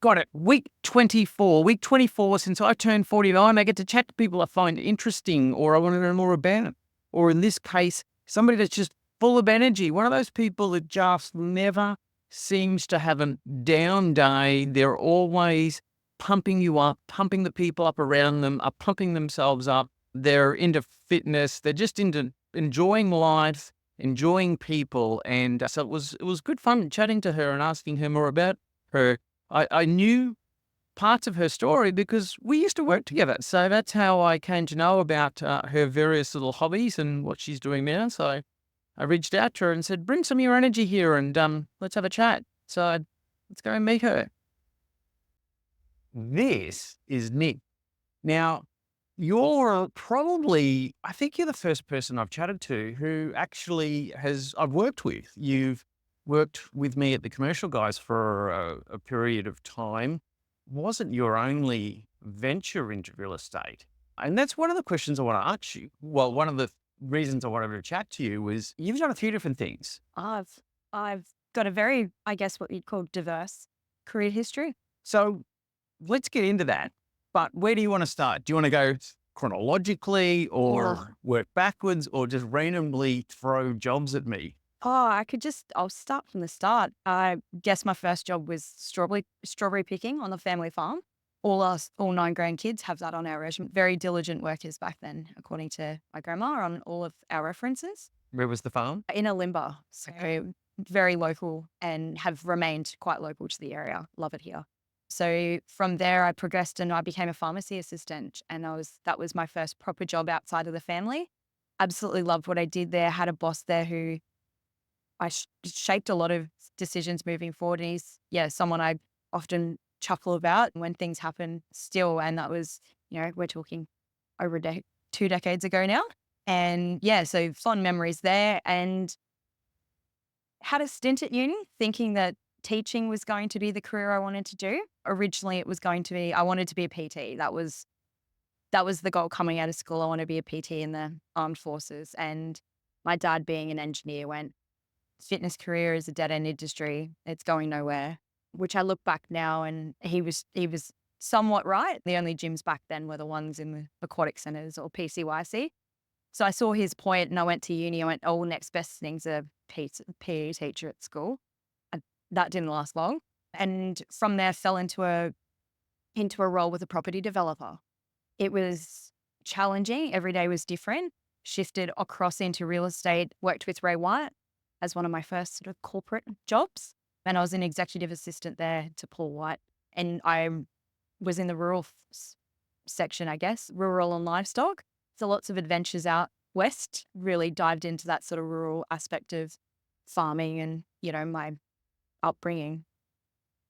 Got it. Week 24. Week 24, since I turned 49, I get to chat to people I find interesting or I want to know more about. Or in this case, somebody that's just full of energy. One of those people that just never seems to have a down day. They're always pumping you up, pumping the people up around them, are pumping themselves up. They're into fitness. They're just into enjoying life, enjoying people. And so it was good fun chatting to her and asking her more about her. I knew parts of her story because we used to work together. So that's how I came to know about her various little hobbies and what she's doing now. So I reached out to her and said, bring some of your energy here and let's have a chat. So let's go and meet her. This is Nick. Now, you're probably, I think you're the first person I've chatted to who actually I've worked with. You've worked with me at the Commercial Guys for a period of time. Wasn't your only venture into real estate. And that's one of the questions I want to ask you. Well, one of the reasons I wanted to chat to you was you've done a few different things. I've got a very, I guess, what you'd call diverse career history. So let's get into that. But where do you want to start? Do you want to go chronologically Or or work backwards or just randomly throw jobs at me? I'll start from the start. I guess my first job was strawberry picking on the family farm. All 9 grandkids have that on our regimen. Very diligent workers back then, according to my grandma on all of our references. Where was the farm? In a limber, so very local and have remained quite local to the area. Love it here. So from there, I progressed and I became a pharmacy assistant, and that was my first proper job outside of the family. Absolutely loved what I did there. Had a boss there who shaped a lot of decisions moving forward. And he's, yeah, someone I often chuckle about when things happen still. And that was, we're talking over 2 decades ago now. And yeah, so fond memories there. And had a stint at uni thinking that teaching was going to be the career I wanted to do. Originally, it was going to be, I wanted to be a PT. That was the goal coming out of school. I want to be a PT in the armed forces. And my dad, being an engineer, went, fitness career is a dead end industry. It's going nowhere, which I look back now and he was somewhat right. The only gyms back then were the ones in the aquatic centers or PCYC. So I saw his point and I went to uni. I went, oh, next best thing's a PE teacher at school. And that didn't last long. And from there fell into a role with a property developer. It was challenging. Every day was different. Shifted across into real estate, worked with Ray White as one of my first sort of corporate jobs. And I was an executive assistant there to Paul White. And I was in the rural section, I guess, rural and livestock. So lots of adventures out west, really dived into that sort of rural aspect of farming and, my upbringing.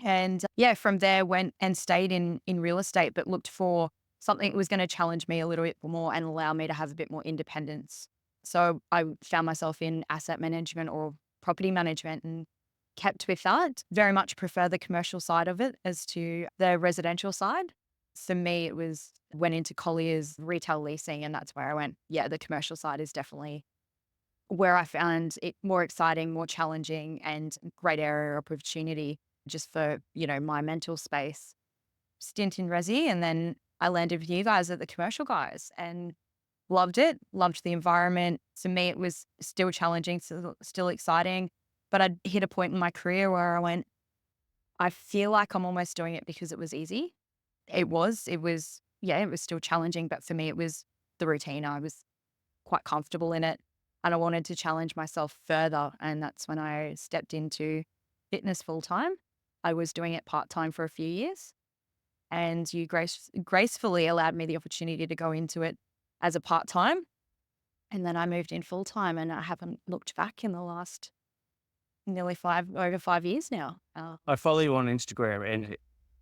And yeah, from there went and stayed in real estate, but looked for something that was going to challenge me a little bit more and allow me to have a bit more independence. So I found myself in asset management or property management and kept with that. Very much prefer the commercial side of it as to the residential side. For me, it went into Collier's retail leasing, and that's where I went, yeah, the commercial side is definitely where I found it more exciting, more challenging, and great area of opportunity just for, my mental space. Stint in Resi, and then I landed with you guys at the Commercial Guys and loved it, loved the environment. To me, it was still challenging, still exciting, but I'd hit a point in my career where I went, I feel like I'm almost doing it because it was easy. Yeah, it was still challenging, but for me, it was the routine. I was quite comfortable in it and I wanted to challenge myself further. And that's when I stepped into fitness full time. I was doing it part time for a few years, and you gracefully allowed me the opportunity to go into it as a part time. And then I moved in full time, and I haven't looked back in the last nearly over 5 years now. I follow you on Instagram and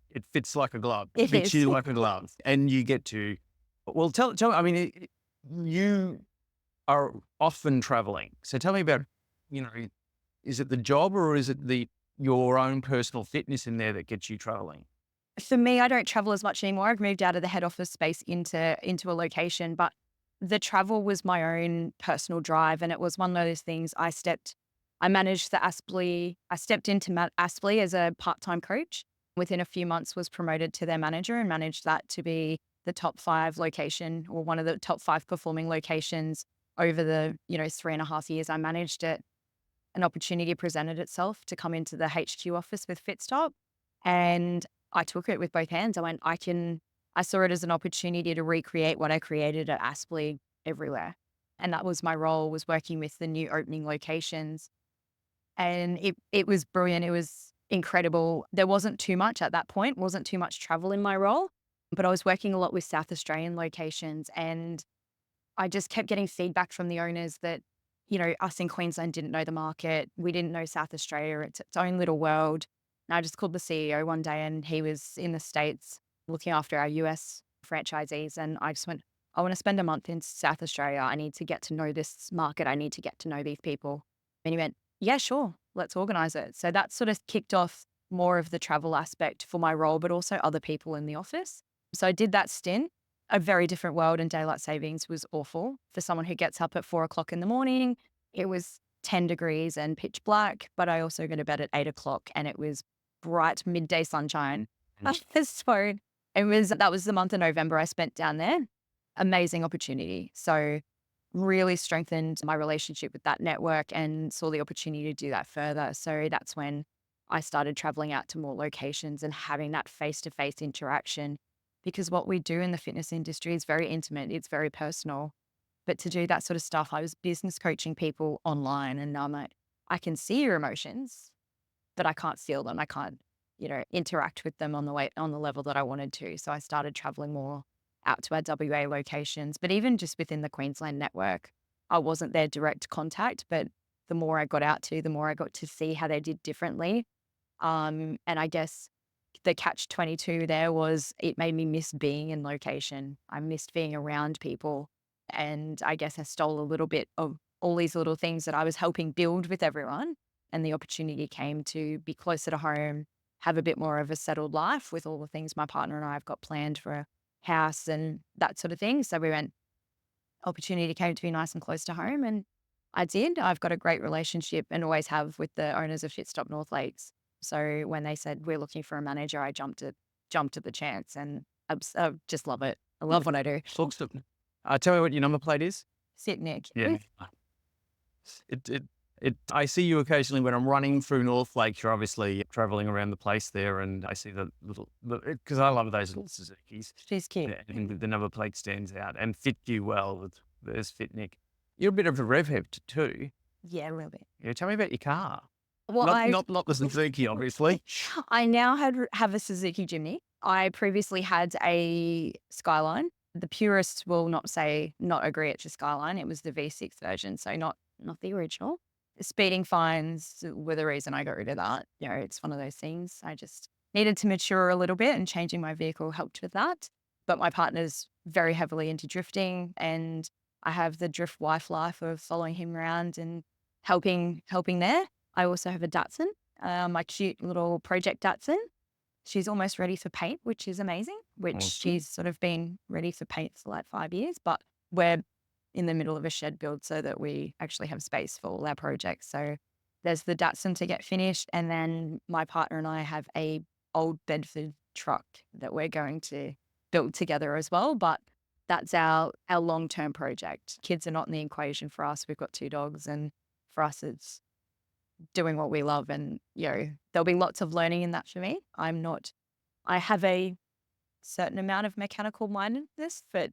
it fits like a glove. It It fits is. you like a glove. And you get to, well, tell me, I mean, you are often traveling. So tell me about, is it the job or is it your own personal fitness in there that gets you traveling? For me, I don't travel as much anymore. I've moved out of the head office space into a location, but the travel was my own personal drive, and it was one of those things. I managed the Aspley. I stepped into Aspley as a part-time coach, Within a few months was promoted to their manager and managed that to be the top 5 location, or one of the top 5 performing locations over the, 3.5 years I managed it. An opportunity presented itself to come into the HQ office with Fitstop, and I took it with both hands. I saw it as an opportunity to recreate what I created at Aspley everywhere. And that was my role, was working with the new opening locations. And it was brilliant. It was incredible. There wasn't too much at that point, wasn't too much travel in my role, but I was working a lot with South Australian locations, and I just kept getting feedback from the owners that, us in Queensland didn't know the market. We didn't know South Australia. It's its own little world. And I just called the CEO one day, and he was in the States looking after our US franchisees. And I just went, I want to spend a month in South Australia. I need to get to know this market. I need to get to know these people. And he went, yeah, sure, let's organize it. So that sort of kicked off more of the travel aspect for my role, but also other people in the office. So I did that stint. A very different world, and daylight savings was awful for someone who gets up at 4 o'clock in the morning. It was 10 degrees and pitch black, but I also go to bed at 8 o'clock, and it was bright midday sunshine. So that was the month of November I spent down there. Amazing opportunity. So really strengthened my relationship with that network and saw the opportunity to do that further. So that's when I started traveling out to more locations and having that face-to-face interaction, because what we do in the fitness industry is very intimate. It's very personal. But to do that sort of stuff, I was business coaching people online, and I'm like, I can see your emotions, but I can't feel them. I can't, interact with them on the level that I wanted to. So I started traveling more out to our WA locations, but even just within the Queensland network, I wasn't their direct contact, but the more I got out to, the more I got to see how they did differently. And I guess the catch-22 there was, it made me miss being in location. I missed being around people. And I guess I stole a little bit of all these little things that I was helping build with everyone. And the opportunity came to be closer to home, have a bit more of a settled life with all the things my partner and I have got planned for a house and that sort of thing. So opportunity came to be nice and close to home. And I did. I've got a great relationship, and always have, with the owners of Fitstop North Lakes. So when they said we're looking for a manager, I jumped at the chance, and I just love it. I love what I do. Awesome. Tell me what your number plate is. Sit, Nick. Yeah. I see you occasionally when I'm running through North Lakes. You're obviously traveling around the place there, and I see the little, because I love those little Suzukis. She's cute. Yeah, and the number plate stands out and fit you well. There's Fit Nick. You're a bit of a rev head too. Yeah, a little bit. Yeah, tell me about your car. Well, Not the Suzuki, obviously. I now have a Suzuki Jimny. I previously had a Skyline. The purists will not agree it's a Skyline. It was the V6 version, so not the original. Speeding fines were the reason I got rid of that. It's one of those things. I just needed to mature a little bit, and changing my vehicle helped with that. But my partner's very heavily into drifting, and I have the drift wife life of following him around and helping there. I also have a Datsun, my cute little project Datsun. She's almost ready for paint, which is amazing, which Awesome. she's sort of been ready for paint for like 5 years, but we're in the middle of a shed build so that we actually have space for all our projects. So there's the Datsun to get finished. And then my partner and I have a old Bedford truck that we're going to build together as well. But that's our long-term project. Kids are not in the equation for us. We've got 2 dogs, and for us, it's doing what we love. And, there'll be lots of learning in that for me. I have a certain amount of mechanical mindedness, but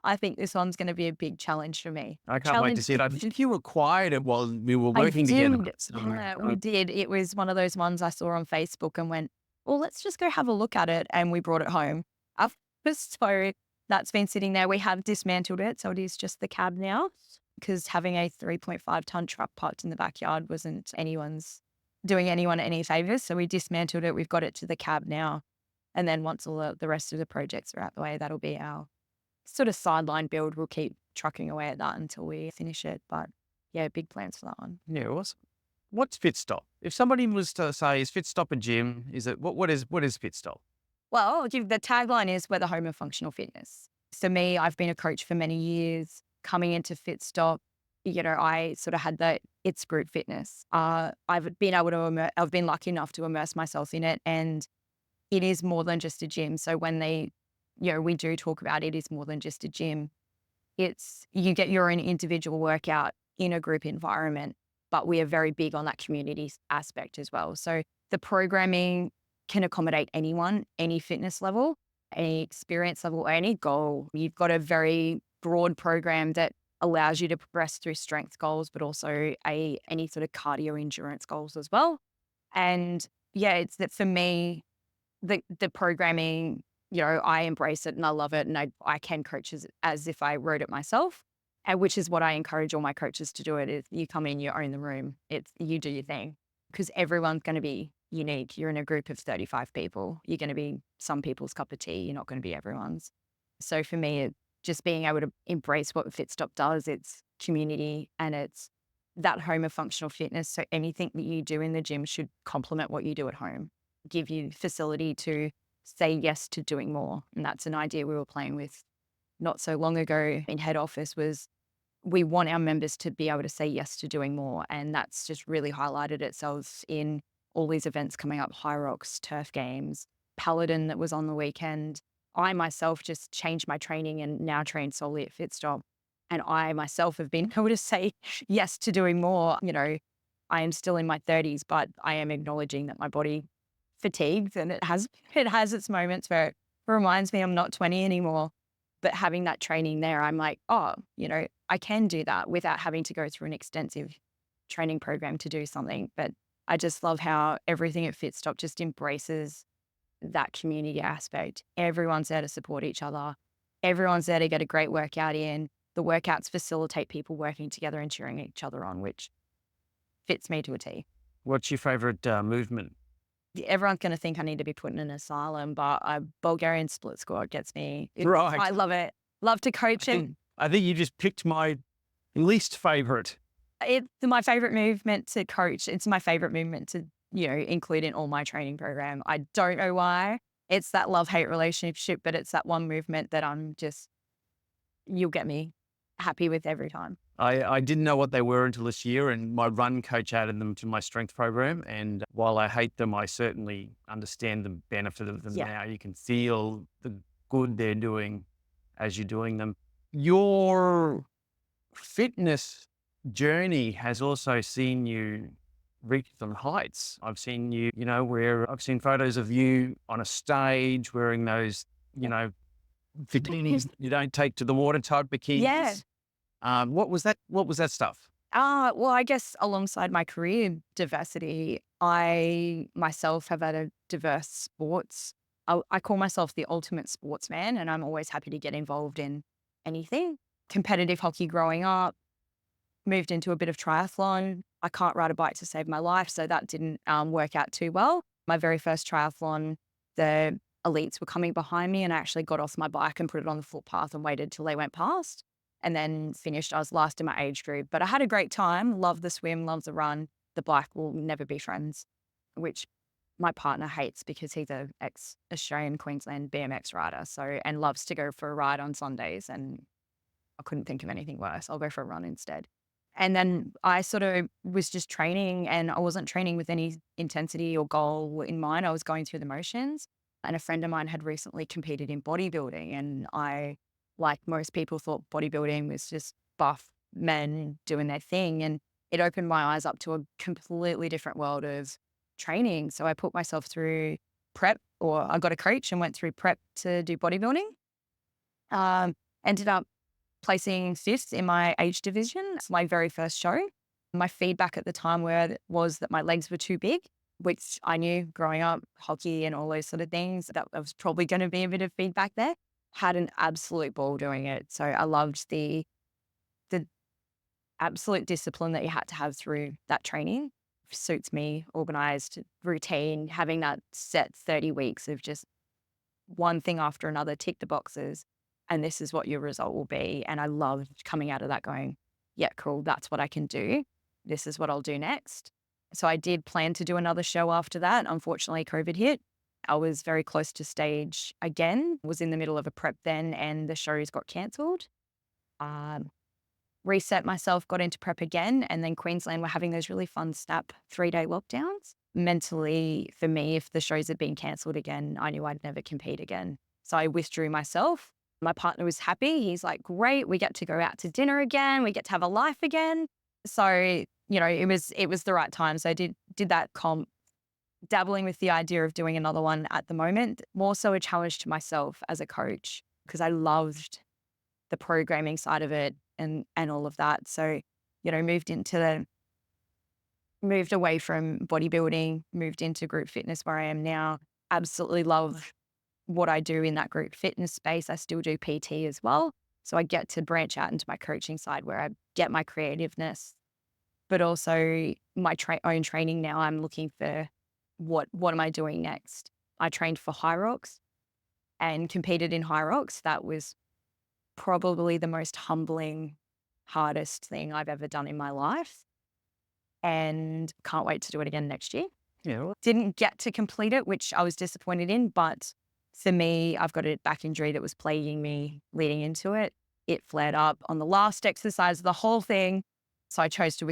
I think this one's going to be a big challenge for me. I can't wait to see it. I think you acquired it while we were working together. Yeah, we did. It was one of those ones I saw on Facebook and went, well, let's just go have a look at it. And we brought it home. So that's been sitting there. We have dismantled it, so it is just the cab now, because having a 3.5-ton truck parked in the backyard wasn't doing anyone any favors. So we dismantled it. We've got it to the cab now. And then once all the rest of the projects are out the way, that'll be our sort of sideline build. We'll keep trucking away at that until we finish it. But yeah, big plans for that one. Yeah, awesome. What's Fitstop? If somebody was to say, is Fitstop a gym? Is it what is Fitstop? Well, the tagline is, we're the home of functional fitness. For me, I've been a coach for many years. Coming into Fitstop, I sort of had it's group fitness. I've been lucky enough to immerse myself in it, and it is more than just a gym. So when we do talk about it is more than just a gym. It's you get your own individual workout in a group environment, but we are very big on that community aspect as well. So the programming can accommodate anyone, any fitness level, any experience level, or any goal. You've got a very broad program that allows you to progress through strength goals, but also any sort of cardio endurance goals as well. And yeah, it's that for me, the programming, I embrace it and I love it, and I can coach as if I wrote it myself, and which is what I encourage all my coaches to do. It is you come in, you own the room. It's you do your thing because everyone's going to be unique. You're in a group of 35 people. You're going to be some people's cup of tea. You're not going to be everyone's. So for me, just being able to embrace what Fitstop does, it's community and it's that home of functional fitness. So anything that you do in the gym should complement what you do at home, give you facility to say yes to doing more. And that's an idea we were playing with not so long ago in head office was we want our members to be able to say yes to doing more. And that's just really highlighted itself in all these events coming up, High Rocks, Turf Games, Paladin that was on the weekend. I myself just changed my training and now train solely at Fitstop. And I myself have been able to say yes to doing more. I am still in my 30s, but I am acknowledging that my body fatigues and it has its moments where it reminds me I'm not 20 anymore. But having that training there, I'm like, oh, I can do that without having to go through an extensive training program to do something. But I just love how everything at Fitstop just embraces that community aspect. Everyone's there to support each other. Everyone's there to get a great workout in. The workouts facilitate people working together and cheering each other on, which fits me to a T. What's your favorite movement? Everyone's going to think I need to be put in an asylum, but a Bulgarian split squat gets me. Right. I love it. Love to coach it. I think you just picked my least favorite. It's my favorite movement to coach. It's my favorite movement to, include in all my training program. I don't know why. It's that love-hate relationship, but it's that one movement that you'll get me happy with every time. I didn't know what they were until this year, and my run coach added them to my strength program. And while I hate them, I certainly understand the benefit of them now. You can feel the good they're doing as you're doing them. Your fitness journey has also seen you reach some heights. I've seen you, where I've seen photos of you on a stage wearing those, bikinis you don't take to the water type bikinis. Yeah. What was that? What was that stuff? Well, I guess alongside my career diversity, I myself have had a diverse sports. I call myself the ultimate sportsman, and I'm always happy to get involved in anything. Competitive hockey growing up, moved into a bit of triathlon. I can't ride a bike to save my life, so that didn't work out too well. My very first triathlon, the elites were coming behind me, and I actually got off my bike and put it on the footpath and waited till they went past. And then finished. I was last in my age group, but I had a great time. Love the swim, love the run. The bike will never be friends, which my partner hates because he's a ex-Australian Queensland BMX rider. And loves to go for a ride on Sundays. And I couldn't think of anything worse. I'll go for a run instead. And then I sort of was just training, and I wasn't training with any intensity or goal in mind. I was going through the motions. And a friend of mine had recently competed in bodybuilding, and I, like most people, thought bodybuilding was just buff men doing their thing. And it opened my eyes up to a completely different world of training. So I put myself through prep, or I got a coach and went through prep to do bodybuilding. Ended up placing fifth in my age division. It's my very first show. My feedback at the time was that my legs were too big, which I knew growing up, hockey and all those sort of things, that was probably going to be a bit of feedback there. Had an absolute ball doing it. So I loved the absolute discipline that you had to have through that training. Suits me, organized, routine, having that set 30 weeks of just one thing after another, tick the boxes, and this is what your result will be. And I loved coming out of that going, yeah, cool, that's what I can do. This is what I'll do next. So I did plan to do another show after that. Unfortunately, COVID hit. I was very close to stage again, was in the middle of a prep then, and the shows got cancelled. reset myself, got into prep again. And then Queensland were having those really fun snap 3-day lockdowns. Mentally, for me, if the shows had been cancelled again, I knew I'd never compete again. So I withdrew myself. My partner was happy. He's like, great, we get to go out to dinner again. We get to have a life again. So, it was the right time. So I did that comp, dabbling with the idea of doing another one at the moment, more so a challenge to myself as a coach, because I loved the programming side of it and all of that. So, moved away from bodybuilding, moved into group fitness where I am now. Absolutely love what I do in that group fitness space. I still do PT as well. So I get to branch out into my coaching side where I get my creativeness, but also my own training now. I'm looking for what am I doing next? I trained for High Rocks and competed in High Rocks. That was probably the most humbling, hardest thing I've ever done in my life. And can't wait to do it again next year. Yeah. Didn't get to complete it, which I was disappointed in. But for me, I've got a back injury that was plaguing me leading into it. It flared up on the last exercise of the whole thing. So I chose to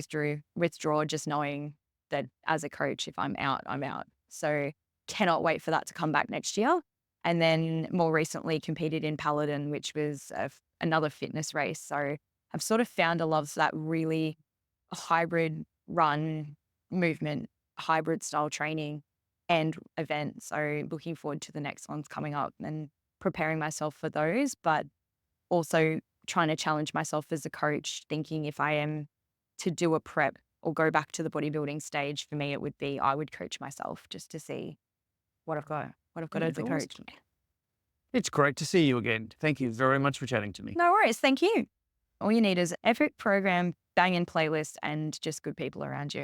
withdraw, just knowing that as a coach, if I'm out, I'm out. So cannot wait for that to come back next year. And then more recently competed in Paladin, which was another fitness race. So I've sort of found a love for that really hybrid run movement, hybrid style training and event. So looking forward to the next ones coming up and preparing myself for those, but also trying to challenge myself as a coach, thinking if I am to do a prep or go back to the bodybuilding stage, for me, it would be, I would coach myself just to see what I've got as a coach. It's great to see you again. Thank you very much for chatting to me. No worries. Thank you. All you need is an epic program, banging playlist, and just good people around you.